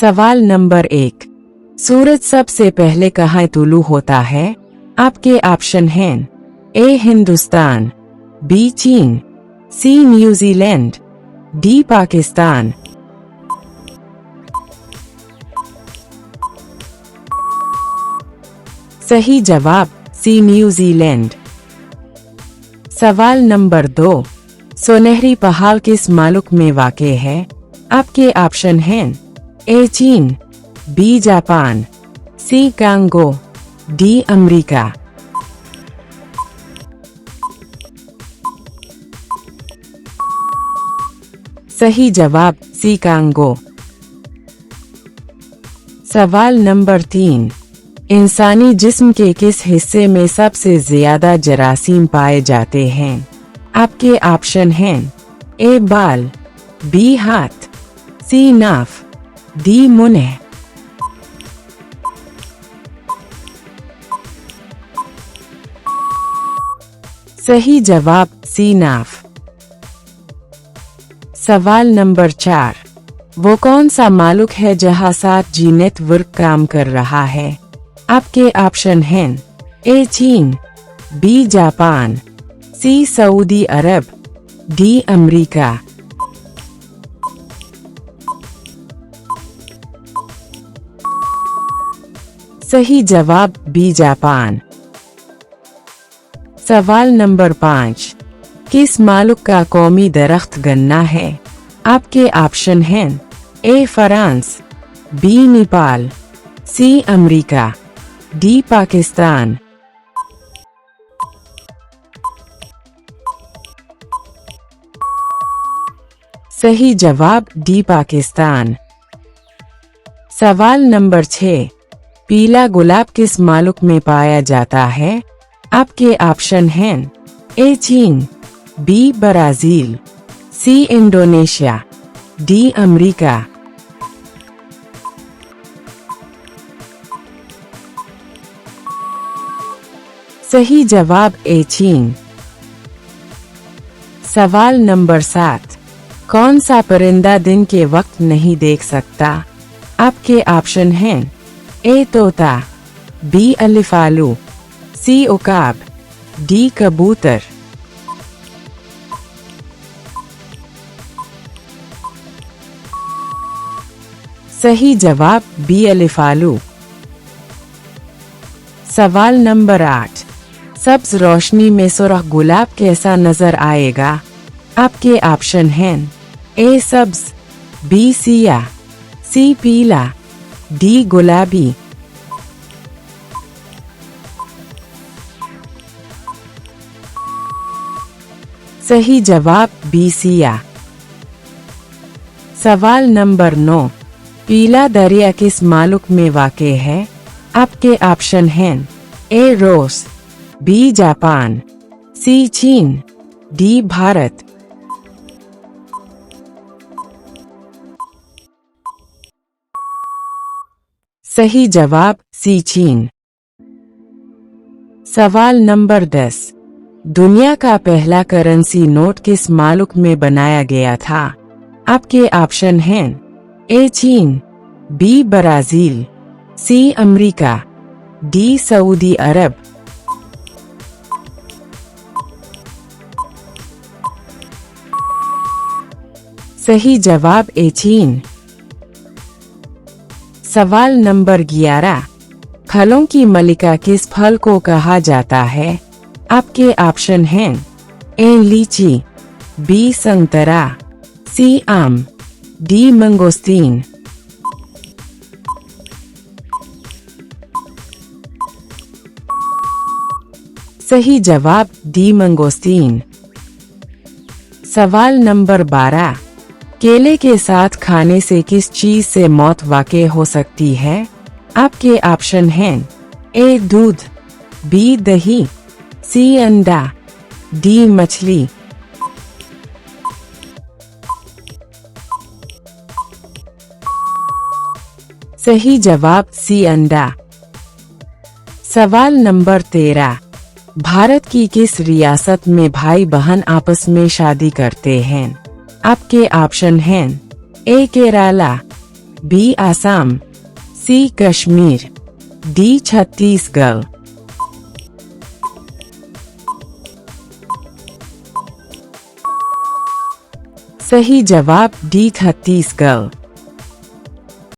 सवाल नंबर 1। सूरज सबसे पहले कहाँ तुलू होता है? आपके ऑप्शन हैं ए हिंदुस्तान, बी चीन, सी न्यूजीलैंड, डी पाकिस्तान। सही जवाब सी न्यूजीलैंड। सवाल नंबर 2। सुनहरी पहाड़ किस मुल्क में वाक़ है? आपके ऑप्शन हैं ए चीन, बी जापान, सी कांगो, डी अमेरिका। सही जवाब सी कांगो। सवाल नंबर 3। इंसानी जिस्म के किस हिस्से में सबसे ज्यादा जरासीम पाए जाते हैं? आपके ऑप्शन हैं ए बाल, बी हाथ, सी नाफ, डी मुंह। सही जवाब सी नाफ। सवाल नंबर 4। वो कौन सा मुल्क है जहां 7G नेटवर्क काम कर रहा है? आपके ऑप्शन हैं ए चीन, बी जापान, सी सऊदी अरब, डी अमेरिका। सही जवाब बी जापान। सवाल नंबर 5। किस मुल्क का कौमी दरख्त गन्ना है? आपके ऑप्शन हैं A France, B Nepal, C America, D Pakistan. सही जवाब डी पाकिस्तान। सवाल नंबर 6। पीला गुलाब किस मुल्क में पाया जाता है? आपके ऑप्शन हैं ए चीन, B Brazil, C Indonesia, D America. सही जवाब ए चीन। सवाल नंबर 7। कौन सा परिंदा दिन के वक्त नहीं देख सकता? आपके ऑप्शन हैं ए तोता, बी अलिफालू, सी उकाब, डी कबूतर। सही जवाब बी अलिफालू। सवाल नंबर 8। सब्ज रोशनी में सुर्ख गुलाब कैसा नजर आएगा? आपके ऑप्शन हैं ए सब्ज, बी सिया, सी पीला, डी गुलाबी। सही जवाब बी सिया। सवाल नंबर 9। पीला दरिया किस मुल्क में वाक़ है? आपके ऑप्शन हैं ए रूस, बी जापान, सी चीन, डी भारत। सही जवाब सी चीन। सवाल नंबर 10। दुनिया का पहला करेंसी नोट किस मुल्क में बनाया गया था? आपके ऑप्शन हैं ए चीन, B Brazil, C America, D सऊदी अरब। सही जवाब ए चीन। सवाल नंबर 11। फलों की मलिका किस फल को कहा जाता है? आपके ऑप्शन हैं ए लीची, बी संतरा, सी आम, डी मंगोस्तीन। सही जवाब डी मंगोस्तीन। सवाल नंबर 12। केले के साथ खाने से किस चीज से मौत वाक़ हो सकती है? आपके ऑप्शन हैं ए दूध, बी दही, सी अंडा, डी मछली। सही जवाब सी अंडा। सवाल नंबर 13। भारत की किस रियासत में भाई बहन आपस में शादी करते हैं? आपके ऑप्शन हैं ए केरला, बी आसाम, सी कश्मीर, डी छत्तीसगढ़। सही जवाब डी छत्तीसगढ़।